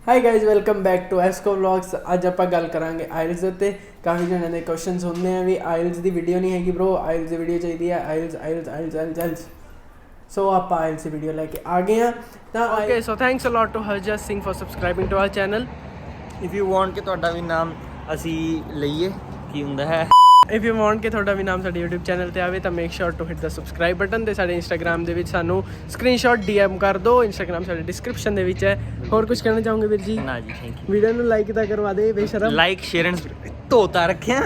Hi guys welcome back to Esko vlogs. ਅੱਜ ਆਪਾਂ ਗੱਲ ਕਰਾਂਗੇ ਆਇਲਸ ਦੇ ਉੱਤੇ। ਕਾਫੀ ਜਣਿਆਂ ਦੇ ਕੁਐਸਚਨਸ ਹੁੰਦੇ ਆ ਵੀ ਆਇਲਸ ਦੀ ਵੀਡੀਓ ਨਹੀਂ ਹੈਗੀ ਬ్రో, ਆਇਲਸ ਦੀ ਵੀਡੀਓ ਚਾਹੀਦੀ ਹੈ। ਆਇਲਸ ਸੋ ਆਪਾਂ ਆਇਲਸ ਦੀ ਵੀਡੀਓ ਲੈ ਕੇ ਆ ਗਏ ਆ ਤਾਂ okay. So thanks a lot to Harjas Singh for subscribing to our channel. If you want ਕਿ ਤੁਹਾਡਾ ਵੀ ਨਾਮ ਅਸੀਂ ਲਈਏ ਕੀ ਹੁੰਦਾ ਹੈ, ਇਫ ਯੂ ਵਾਂਟ ਕਿ ਤੁਹਾਡਾ ਵੀ ਨਾਮ ਸਾਡੇ YouTube ਚੈਨਲ ਤੇ ਆਵੇ ਤਾਂ ਮੇਕ ਸ਼ੋਰ ਟੂ ਹਿੱਟ ਦਾ ਸਬਸਕ੍ਰਾਈਬ ਬਟਨ ਤੇ ਸਾਡੇ Instagram ਦੇ ਵਿੱਚ ਸਾਨੂੰ ਸਕਰੀਨਸ਼ਾਟ DM ਕਰ ਦਿਓ। Instagram ਸਾਡੇ ਡਿਸਕ੍ਰਿਪਸ਼ਨ ਦੇ ਵਿੱਚ ਹੈ। ਹੋਰ ਕੁਝ ਕਹਿਣਾ ਚਾਹੋਗੇ ਵੀਰ ਜੀ? ਨਾ ਜੀ ਥੈਂਕ ਯੂ। ਵੀਡੀਓ ਨੂੰ ਲਾਈਕ ਤਾਂ ਕਰਵਾ ਦੇ ਬੇਸ਼ਰਮ। ਲਾਈਕ ਸ਼ੇਅਰ ਐਂਡ ਧੋਤਾ ਰੱਖਿਆ।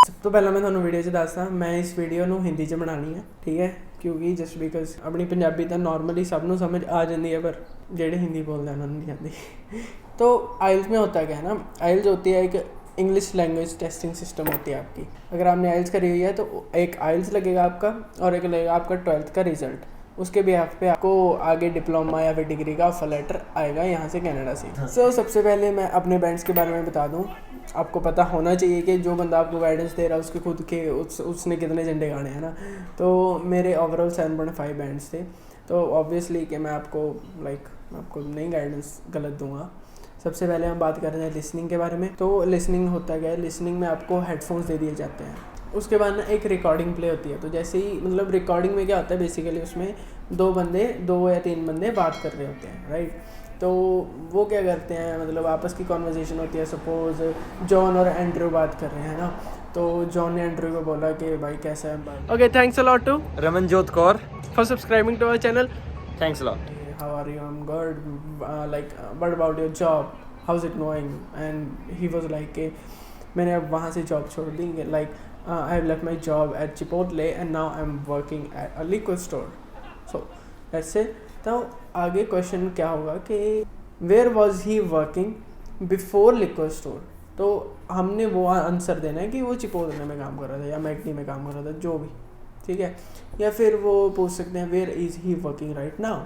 ਸਭ ਤੋਂ ਪਹਿਲਾਂ ਮੈਂ ਤੁਹਾਨੂੰ ਵੀਡੀਓ 'ਚ ਦੱਸਦਾ, ਮੈਂ ਇਸ ਵੀਡੀਓ ਨੂੰ ਹਿੰਦੀ 'ਚ ਬਣਾਉਣੀ ਹੈ, ਠੀਕ ਹੈ, क्योंकि जस्ट बिकॉज अपनी पंजाबी तो नॉर्मली सब नू समझ आ जाती है, पर जेडे हिंदी बोलते हैं उन्होंने नहीं आती। तो आइल्स में होता क्या है ना, आइल्स होती है एक इंग्लिश लैंग्वेज टेस्टिंग सिस्टम होती है आपकी। अगर आपने आइल्स करी हुई है तो एक आइल्स लगेगा आपका और एक लगेगा आपका 12th का रिजल्ट। उसके बिहाफ पे आपको आगे डिप्लोमा या फिर डिग्री का ऑफर लेटर आएगा यहाँ से कनाडा से। सो सबसे पहले मैं अपने बैंड्स के बारे में बता दूँ। आपको पता होना चाहिए कि जो बंदा आपको गाइडेंस दे रहा है उसके खुद के उसने कितने झंडे गाड़े हैं ना। तो मेरे ओवरऑल 7.5 बैंड्स थे, तो ऑब्वियसली कि मैं आपको नई गाइडेंस गलत दूंगा। सबसे पहले हम बात कर रहे हैं लिसनिंग के बारे में। तो लिसनिंग होता क्या है, लिसनिंग में आपको हेडफोन्स दे दिए जाते हैं। उसके बाद ना एक रिकॉर्डिंग प्ले होती है। तो जैसे ही मतलब रिकॉर्डिंग में क्या होता है, बेसिकली उसमें दो या तीन बंदे बात कर रहे होते हैं, राइट। तो वो क्या करते हैं, मतलब आपस की कॉन्वर्जेसन होती है। सपोज जॉन और एंड्रू बात कर रहे हैं ना, तो जॉन ने एंड्रू को बोला कि भाई कैसा है। Okay, thanks a lot to Ramanjot Kaur for subscribing to our channel. Thanks a lot. How are you? I am good. What about your job, how is it going? And he was like कि मैंने अब वहाँ से job छोड़ दी, like I have left my job at Chipotle and now I am working at a liquid store. So that's it. तो आगे question क्या होगा कि where was he working before liquid store. तो हमने वो आंसर देना है कि वो चिपोटले में काम कर रहा था या मैकडी में काम कर रहा था, जो भी, ठीक है। या फिर वो पूछ सकते हैं where is he working right now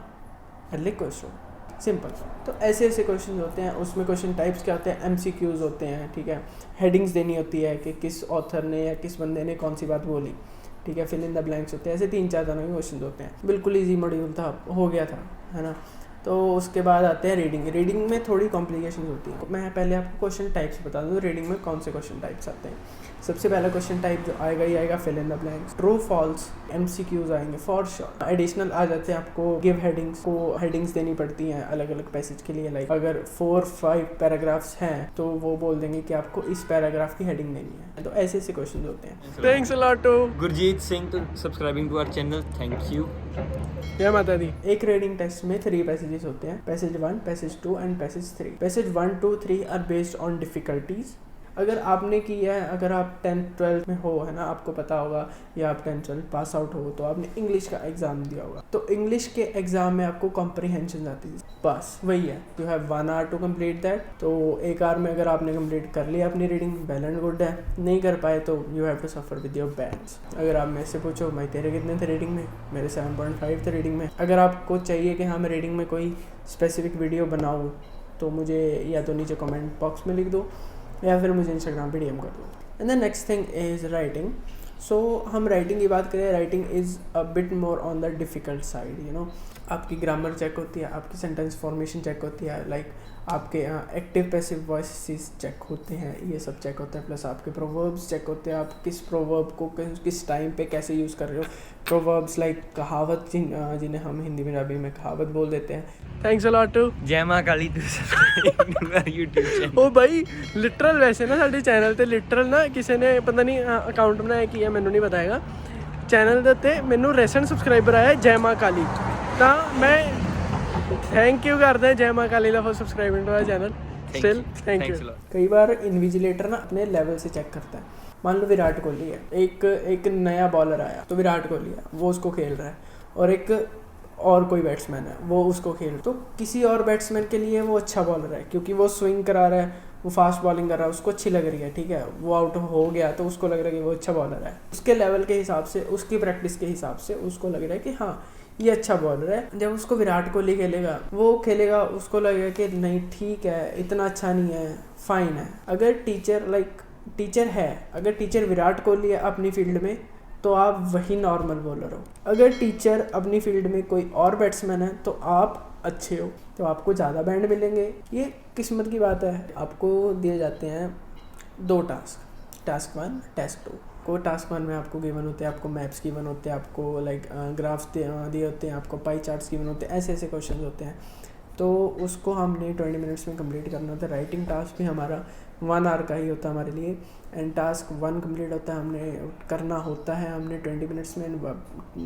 at liquid store. Simple. तो ऐसे ऐसे क्वेश्चन होते हैं। उसमें क्वेश्चन टाइप्स क्या होते हैं, MCQs होते हैं, ठीक है। हेडिंग्स देनी होती है कि किस ऑथर ने या किस बंदे ने कौन सी बात बोली, ठीक है। फिल इन द ब्लैंक्स होते हैं। ऐसे 3-4 तरह के क्वेश्चन होते हैं। बिल्कुल इजी मॉड्यूल था, हो गया था, है ना। तो उसके बाद आते हैं रीडिंग। रीडिंग में थोड़ी कॉम्प्लिकेशन होती है। मैं पहले आपको क्वेश्चन टाइप्स बता दूँ रीडिंग में कौन से क्वेश्चन टाइप्स आते हैं। सबसे पहला क्वेश्चन टाइप जो आएगा ही आएगा fill in the blanks, true false, MCQs आएंगे फॉर श्योर। एडिशनल आ जाते हैं, आपको गिव हेडिंग्स को हेडिंग्स देनी पड़ती हैं अलग अलग पैसेज के लिए। लाइक अगर 4-5 पैराग्राफ्स हैं तो वो बोल देंगे कि आपको इस पैराग्राफ की हेडिंग देनी है। तो ऐसे ऐसे क्वेश्चन होते हैं। Thanks a lot to Gurjeet Singh to subscribing to our channel, thank you. जय माता दी। एक रीडिंग टेस्ट में 3 पैसेजेस होते हैं, passage 1, passage 2 and passage 3। Passage 1, 2, 3 are based on difficulties. अगर आपने किया है, अगर आप 10th 12th में हो, है ना, आपको पता होगा, या आप 10th 12th पास आउट हो तो आपने इंग्लिश का एग्ज़ाम दिया होगा। तो इंग्लिश के एग्ज़ाम में आपको कॉम्प्रीहेंशन आती है, बस वही है। You have 1 hour to complete that. तो 1 hour में अगर आपने कम्प्लीट कर लिया अपनी रीडिंग, वेल एंड गुड है। नहीं कर पाए तो you have to suffer with your bands. अगर आप मेरे से पूछो भाई तेरे कितने थे रीडिंग में, मेरे 7.5 थे रीडिंग में। अगर आपको चाहिए कि हाँ मैं रीडिंग में कोई स्पेसिफिक वीडियो बनाऊँ तो मुझे या तो नीचे कमेंट बॉक्स में लिख दो या फिर मुझे Instagram पे DM कर दो। And the next thing is writing. So हम राइटिंग की बात करें, writing is a bit more on the difficult side, you know. आपकी ग्रामर चेक होती है, आपकी सेंटेंस फॉर्मेशन चेक होती है, लाइक आपके एक्टिव पैसिव वॉइसेस चेक होते हैं, ये सब चेक होता है। प्लस आपके प्रोवर्ब्स चेक होते हैं, आप किस प्रोवर्ब को किस टाइम पे कैसे यूज़ कर रहे हो। प्रोवर्ब्स लाइक कहावत, जिन्हें हम हिंदी पंजाबी में कहावत बोल देते हैं। थैंक्स अ लॉट टू जय मां काली टू सब्सक्राइब यूट्यूब चैनल। ओ भाई लिटरल वैसे ना साडे चैनल ते लिटरल ना किसी ने पता नहीं अकाउंट बनाया कि है, मैनू नहीं बताएगा। चैनल दे उत्ते मैनू रेसेंट सबसक्राइबर आया जय मां काली, तो मैं थैंक यू करदा जय मां काली दा for subscribing to our channel. Still thank you. कई बार इन्विजिलेटर ना अपने लेवल से चेक करता है। मान लो विराट कोहली है, एक नया बॉलर आया तो विराट कोहली है, वो उसको खेल रहा है, और एक और कोई बैट्समैन है वो उसको खेल, तो किसी और बैट्समैन के लिए वो अच्छा बॉलर है क्योंकि वो स्विंग करा रहा है, वो फास्ट बॉलिंग कर रहा है, उसको अच्छी लग रही है, ठीक है। वो आउट हो गया तो उसको लग रहा है कि वो अच्छा बॉलर है। उसके लेवल के हिसाब से, उसकी प्रैक्टिस के हिसाब से उसको लग रहा है कि हाँ ये अच्छा बॉलर है। जब उसको विराट कोहली खेलेगा, वो खेलेगा, उसको लगेगा कि नहीं ठीक है, इतना अच्छा नहीं है, फाइन है। अगर टीचर है, अगर टीचर विराट कोहली है अपनी फील्ड में तो आप वही नॉर्मल बॉलर हो। अगर टीचर अपनी फील्ड में कोई और बैट्समैन है तो आप अच्छे हो तो आपको ज़्यादा बैंड मिलेंगे। ये किस्मत की बात है। आपको दिए जाते हैं 2 टास्क, टास्क 1, टास्क 2। को टास्क 1 में आपको गिवन होते हैं, आपको मैप्स गिवन होते हैं, आपको लाइक ग्राफ्स दिए होते हैं, आपको पाई चार्ट्स गिवन होते हैं, ऐसे ऐसे क्वेश्चन होते हैं। तो उसको हमने 20 मिनट्स में कंप्लीट करना होता है। राइटिंग टास्क भी हमारा 1 आवर का ही होता है हमारे लिए, एंड टास्क 1 कंप्लीट होता है, हमने करना होता है हमने 20 मिनट्स में,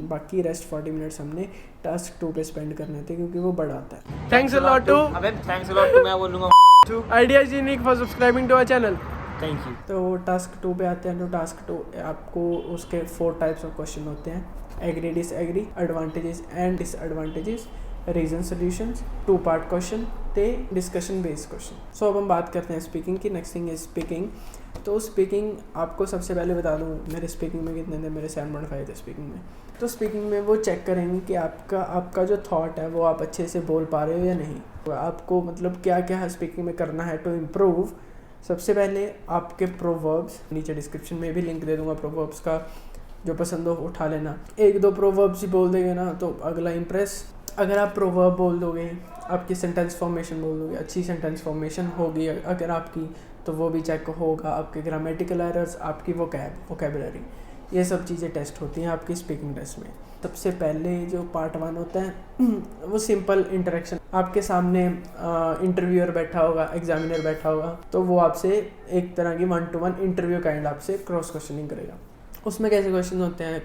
बाकी रेस्ट 40 मिनट्स हमने टास्क 2 पे स्पेंड करने होते हैं, क्योंकि वो बड़ा आता है। थैंक्स अ लॉट टू, अबे थैंक्स अ लॉट टू मैं बोलूँगा to ideas unique for subscribing to our channel. Thank you. तो टास्क 2 पे आते हैं। तो टास्क 2 आपको उसके 4 टाइप्स ऑफ क्वेश्चन होते हैं, agree disagree, advantages and disadvantages, reason solutions, 2 part question थे, डिस्कशन बेस्ड क्वेश्चन। सो अब हम बात करते हैं स्पीकिंग की। Next thing is speaking. तो स्पीकिंग आपको सबसे पहले बता दूं, मेरे स्पीकिंग में कितने थे, मेरे 7.5 थे स्पीकिंग में। तो स्पीकिंग में वो चेक करेंगे कि आपका जो थॉट है वो आप अच्छे से बोल पा रहे हो या नहीं, तो आपको मतलब क्या क्या स्पीकिंग में करना है टू इम्प्रूव। सबसे पहले आपके प्रोवर्ब्स, नीचे डिस्क्रिप्शन में भी लिंक दे दूंगा प्रोवर्ब्स का, जो पसंद हो उठा लेना। 1-2 प्रोवर्ब्स ही बोल देंगे ना तो अगला इम्प्रेस। अगर आप प्रोवर्ब बोल दोगे, आपकी सेंटेंस फॉर्मेशन बोल दोगे, अच्छी सेंटेंस फॉर्मेशन होगी अगर आपकी, तो वो भी चेक होगा। आपके ग्रामेटिकल एरर्स, आपकी वोकेबुलरी, ये सब चीज़ें टेस्ट होती हैं आपकी स्पीकिंग टेस्ट में। सबसे पहले जो पार्ट 1 होता है वो सिंपल इंटरेक्शन। आपके सामने इंटरव्यूअर बैठा होगा, एग्जामिनर बैठा होगा, तो वो आपसे एक तरह की 1-to-1 इंटरव्यू काइंड आपसे क्रॉस क्वेश्चनिंग करेगा। उसमें कैसे क्वेश्चन होते हैं,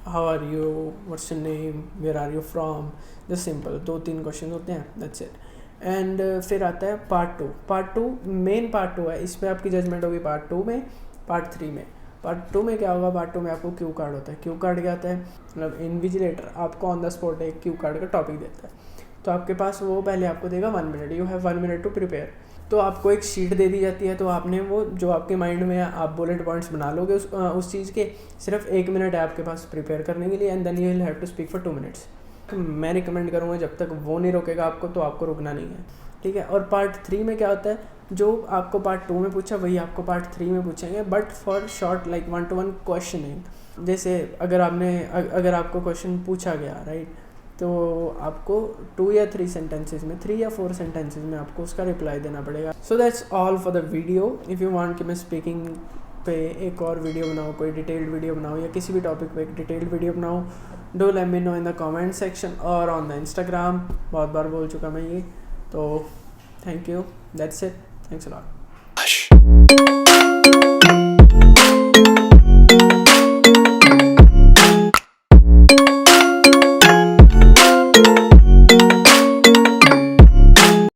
how are you, what's your name, where are you from, just simple 2-3 question होते हैं, दैट्स इट। एंड फिर आता है पार्ट 2। पार्ट 2 मेन पार्ट 2 है, इसमें आपकी जजमेंट होगी पार्ट 2 में, पार्ट 3 में। पार्ट 2 में क्या होगा, पार्ट 2 में आपको क्यू कार्ड होता है। क्यू कार्ड क्या होता है, मतलब इन्विजिलेटर आपको ऑन द स्पॉट एक क्यू कार्ड का टॉपिक देता है, तो आपके पास वो पहले आपको देगा 1 minute, you have 1 minute to prepare. तो आपको एक शीट दे दी जाती है, तो आपने वो जो आपके माइंड में है आप बुलेट पॉइंट्स बना लोगे उस चीज़ के। सिर्फ 1 मिनट है आपके पास प्रिपेयर करने के लिए, and then you will have to speak for 2 minutes. मैं रिकमेंड करूँगा जब तक वो नहीं रोकेगा आपको तो आपको रुकना नहीं है, ठीक है। और पार्ट 3 में क्या होता है, जो आपको पार्ट 2 में पूछा वही आपको पार्ट 3 में पूछेंगे, but for short like 1-to-1 questioning. जैसे अगर आपको क्वेश्चन पूछा गया, राइट, तो आपको 2 या 3 सेंटेंसेज में, 3 या 4 सेंटेंसेज में आपको उसका रिप्लाई देना पड़ेगा। So that's all for the video. If you want कि मैं स्पीकिंग पे एक और वीडियो बनाऊँ, कोई डिटेल्ड वीडियो बनाऊँ, या किसी भी टॉपिक पे एक डिटेल्ड वीडियो बनाऊँ, do let me know in the comment section और ऑन द इंस्टाग्राम। बहुत बार बोल चुका मैं ये, तो thank you, that's it, thanks a lot.